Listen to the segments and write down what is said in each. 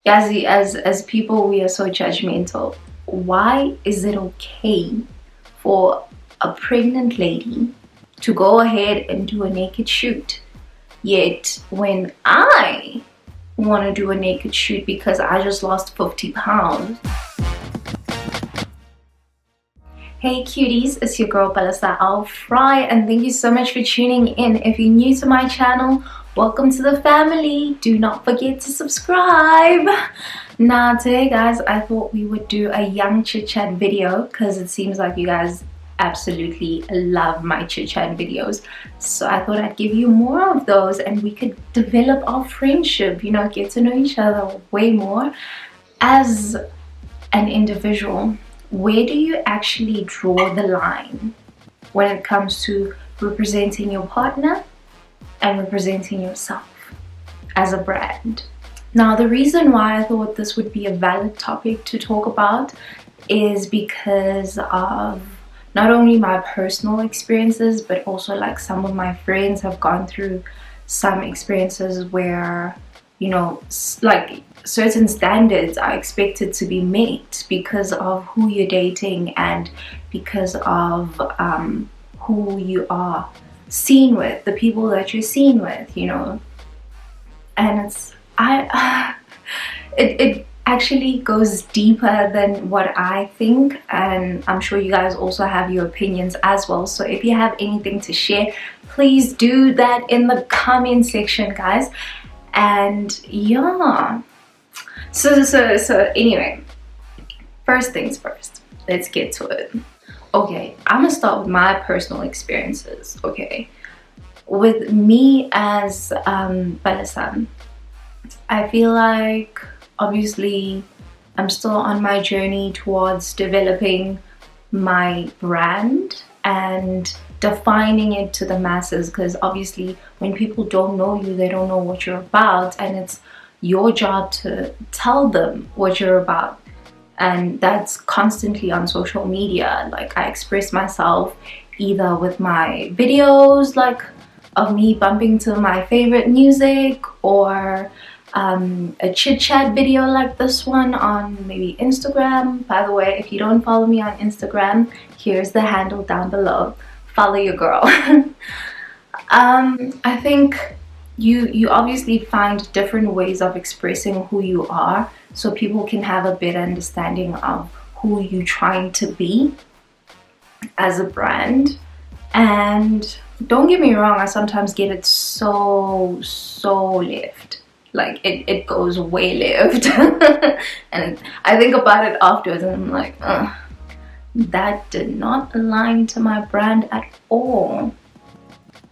Guys, as people, we are so judgmental. Why is it okay for a pregnant lady to go ahead and do a naked shoot, yet when I want to do a naked shoot because I just lost 50 pounds? Hey cuties, it's your girl Palesa and thank you so much for tuning in. If you're new to my channel, welcome to the family. Do not forget to subscribe. Now today guys, I thought we would do a young chit chat video because it seems like you guys absolutely love my chit chat videos. So I thought I'd give you more of those and we could develop our friendship, you know, get to know each other way more. As an individual, where do you actually draw the line when it comes to representing your partner and representing yourself as a brand? Now, the reason why I thought this would be a valid topic to talk about is because of not only my personal experiences, but also like some of my friends have gone through some experiences where, you know, like certain standards are expected to be met because of who you're dating and because of who you are seen with, the people that you're seen with, you know. And it actually goes deeper than what I think, and I'm sure you guys also have your opinions as well. So if you have anything to share, please do that in the comment section, guys. And yeah, so anyway, first things first, let's get to it. Okay, I'm gonna start with my personal experiences. Okay, with me as Palesa, I feel like obviously I'm still on my journey towards developing my brand and defining it to the masses, because obviously when people don't know you, they don't know what you're about, and it's your job to tell them what you're about. And that's constantly on social media. Like, I express myself either with my videos, like of me bumping to my favorite music, or a chit chat video like this one on maybe Instagram. By the way, if you don't follow me on Instagram, here's the handle down below. Follow your girl. I think you obviously find different ways of expressing who you are so people can have a better understanding of who you're trying to be as a brand. And don't get me wrong, I sometimes get it so left. Like it goes way left. And I think about it afterwards and I'm like, that did not align to my brand at all.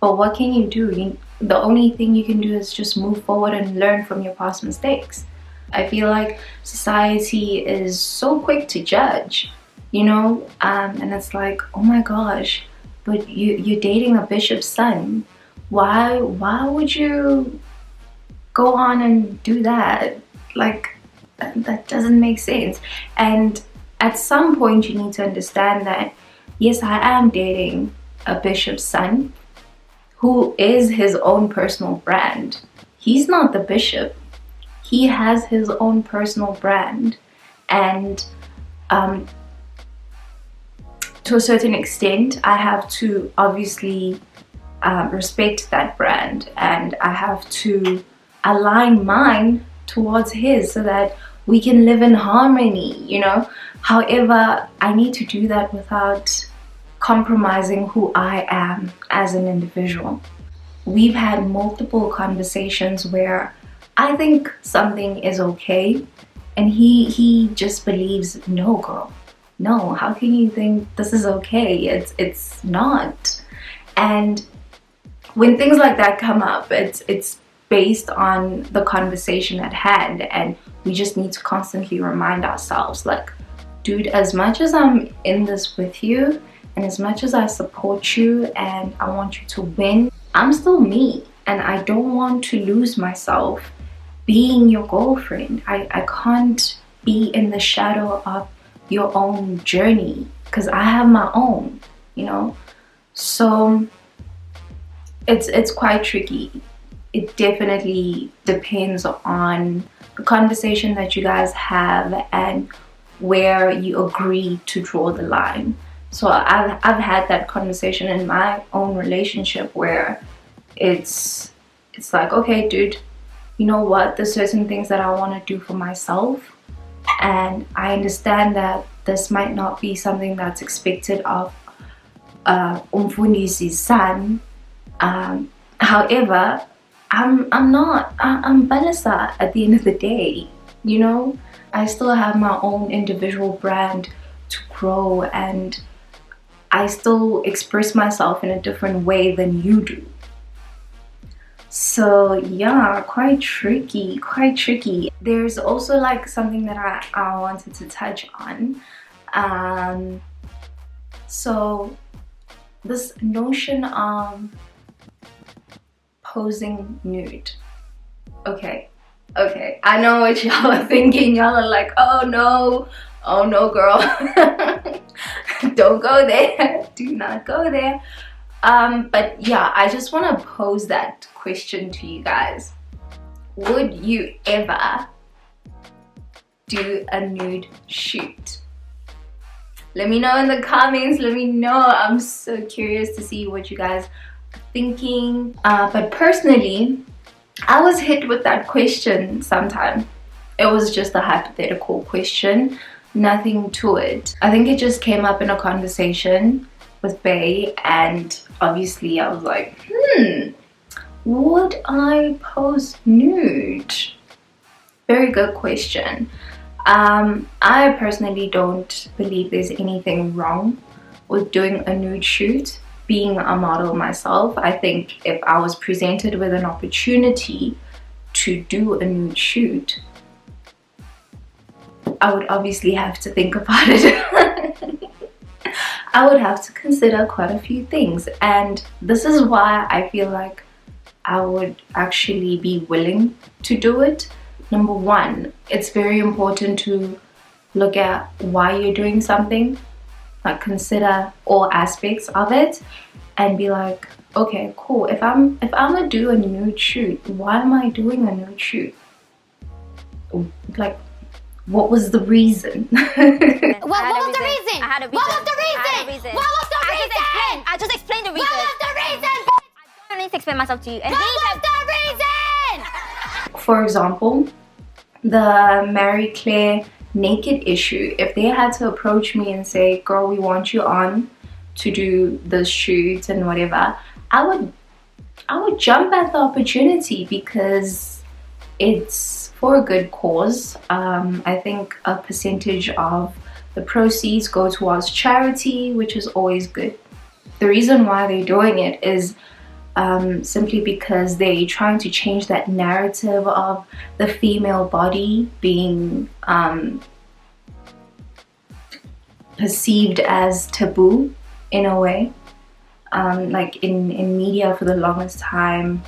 But what can you do? The only thing you can do is just move forward and learn from your past mistakes. I feel like society is so quick to judge, you know, and it's like, oh my gosh, but you're dating a bishop's son. Why would you go on and do that? Like, that doesn't make sense. And at some point you need to understand that yes, I am dating a bishop's son who is his own personal brand. He's not the bishop. He has his own personal brand, and to a certain extent I have to obviously respect that brand, and I have to align mine towards his so that we can live in harmony, you know. However, I need to do that without compromising who I am as an individual. We've had multiple conversations where I think something is okay and he just believes, no girl, no, how can you think this is okay? It's not. And when things like that come up, it's based on the conversation at hand, and we just need to constantly remind ourselves, like, dude, as much as I'm in this with you and as much as I support you and I want you to win, I'm still me, and I don't want to lose myself being your girlfriend. I can't be in the shadow of your own journey because I have my own, you know. So it's quite tricky. it definitely depends on the conversation that you guys have and where you agree to draw the line. So I've had that conversation in my own relationship where it's like, okay, dude, you know what, there's certain things that I want to do for myself, and I understand that this might not be something that's expected of Umfundisi's son. However, I'm Palesa at the end of the day, you know. I still have my own individual brand to grow, and I still express myself in a different way than you do. So yeah, quite tricky. There's also like something that I wanted to touch on. So this notion of posing nude. Okay, I know what y'all are thinking. Y'all are like, oh no girl, don't go there, do not go there. But yeah, I just want to pose that question to you guys. Would you ever do a nude shoot? Let me know in the comments. Let me know. I'm so curious to see what you guys are thinking. But personally, I was hit with that question sometime. It was just a hypothetical question, nothing to it. I think it just came up in a conversation with Bay, and obviously I was like, would I pose nude? Very good question. I personally don't believe there's anything wrong with doing a nude shoot. Being a model myself, I think if I was presented with an opportunity to do a nude shoot, I would obviously have to think about it. I would have to consider quite a few things, and this is why I feel like I would actually be willing to do it. Number one, it's very important to look at why you're doing something, like consider all aspects of it and be like, okay, cool, if I'm gonna do a nude shoot, why am I doing a nude shoot? Like, what was the reason? What was the reason? I had a reason. What was the reason? What was the reason? I just explained the reason. What was the reason? I don't need to explain myself to you. And what was the reason? For example, the Marie Claire naked issue. If they had to approach me and say, girl, we want you on to do the shoot and whatever, I would jump at the opportunity because it's for a good cause. I think a percentage of the proceeds go towards charity, which is always good. The reason why they're doing it is simply because they're trying to change that narrative of the female body being perceived as taboo in a way. Like in media for the longest time,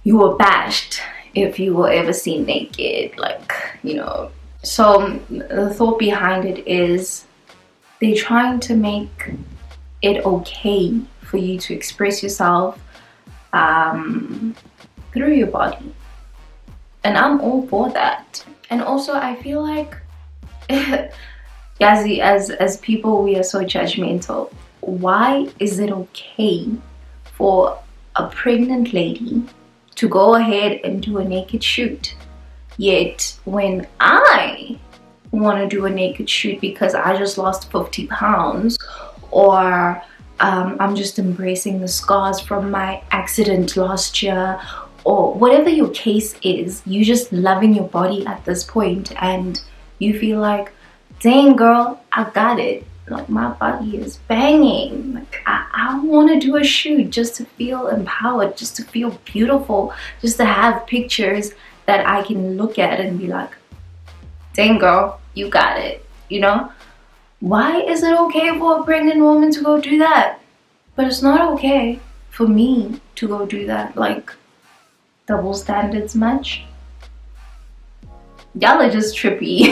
you were bashed if you were ever seen naked, like, you know. So the thought behind it is they're trying to make it okay for you to express yourself through your body, and I'm all for that. And also I feel like as people, we are so judgmental. Why is it okay for a pregnant lady to go ahead and do a naked shoot, yet when I want to do a naked shoot because I just lost 50 pounds, or I'm just embracing the scars from my accident last year, or whatever your case is, you just loving your body at this point and you feel like, dang girl, I got it, like my body is banging, like I want to do a shoot just to feel empowered, just to feel beautiful, just to have pictures that I can look at and be like, dang girl, you got it, you know. Why is it okay for a pregnant woman to go do that, but it's not okay for me to go do that? Like, double standards much? Y'all are just trippy.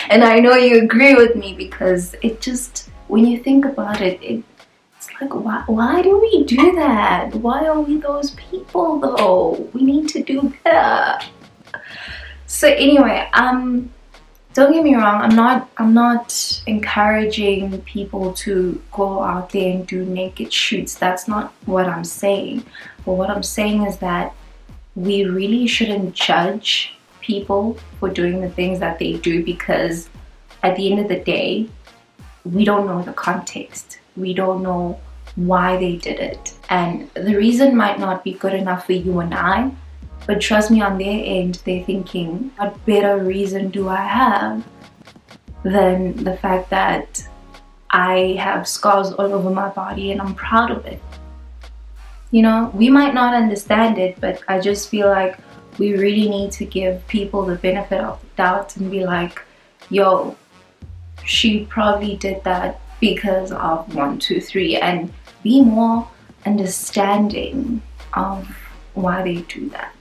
And I know you agree with me, because it just, when you think about it, it's Like, why do we do that? Why are we those people though? We need to do better. So anyway, don't get me wrong, I'm not encouraging people to go out there and do naked shoots. That's not what I'm saying. But what I'm saying is that we really shouldn't judge people for doing the things that they do, because at the end of the day, we don't know the context. We don't know why they did it. And the reason might not be good enough for you and I, but trust me, on their end, they're thinking, what better reason do I have than the fact that I have scars all over my body and I'm proud of it? You know, we might not understand it, but I just feel like we really need to give people the benefit of the doubt and be like, yo, she probably did that because of 1, 2, 3, and be more understanding of why they do that.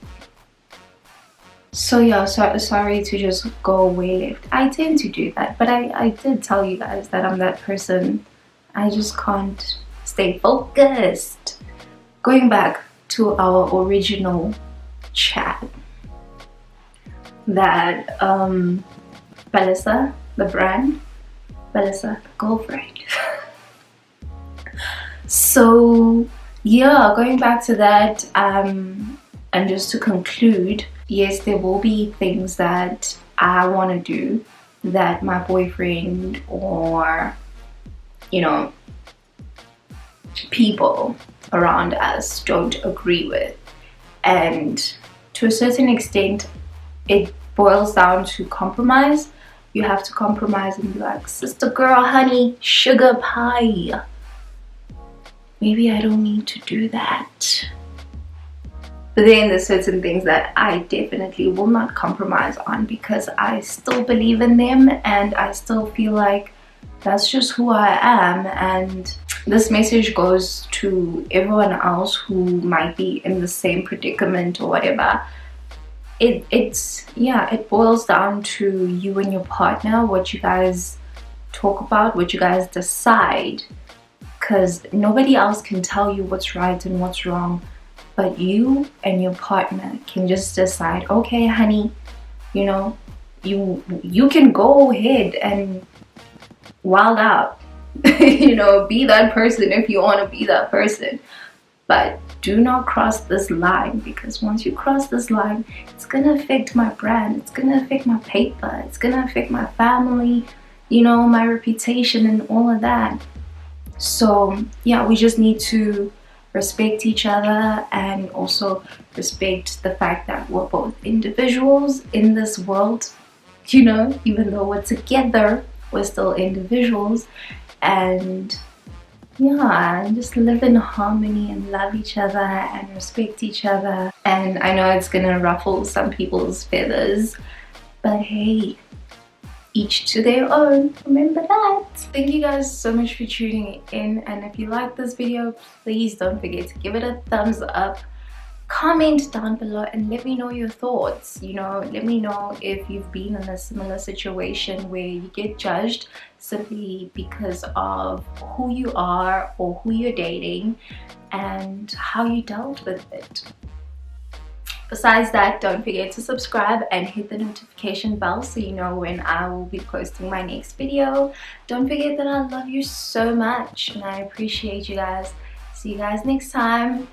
So yeah, sorry to just go way left. I tend to do that, but I did tell you guys that I'm that person. I just can't stay focused. Going back to our original chat, that Palesa, the brand, Palesa, go for it. So yeah, going back to that, and just to conclude, yes, there will be things that I want to do that my boyfriend or, you know, people around us don't agree with. And to a certain extent, it boils down to compromise. You have to compromise and be like, sister girl, honey, sugar pie, maybe I don't need to do that. But then there's certain things that I definitely will not compromise on, because I still believe in them and I still feel like that's just who I am. And this message goes to everyone else who might be in the same predicament or whatever. It boils down to you and your partner, what you guys talk about, what you guys decide, because nobody else can tell you what's right and what's wrong, but you and your partner can just decide, okay honey, you know, you can go ahead and wild out. You know, be that person if you want to be that person, but do not cross this line, because once you cross this line, it's gonna affect my brand, it's gonna affect my paper, it's gonna affect my family, you know, my reputation and all of that. So yeah, we just need to respect each other and also respect the fact that we're both individuals in this world. You know, even though we're together, we're still individuals. And yeah, and just live in harmony and love each other and respect each other. And I know it's gonna ruffle some people's feathers, but hey, each to their own. Remember that. Thank you guys so much for tuning in, and if you like this video, please don't forget to give it a thumbs up, comment down below and let me know your thoughts. You know, let me know if you've been in a similar situation where you get judged simply because of who you are or who you're dating and how you dealt with it. Besides that, don't forget to subscribe and hit the notification bell so you know when I will be posting my next video. Don't forget that I love you so much and I appreciate you guys. See you guys next time.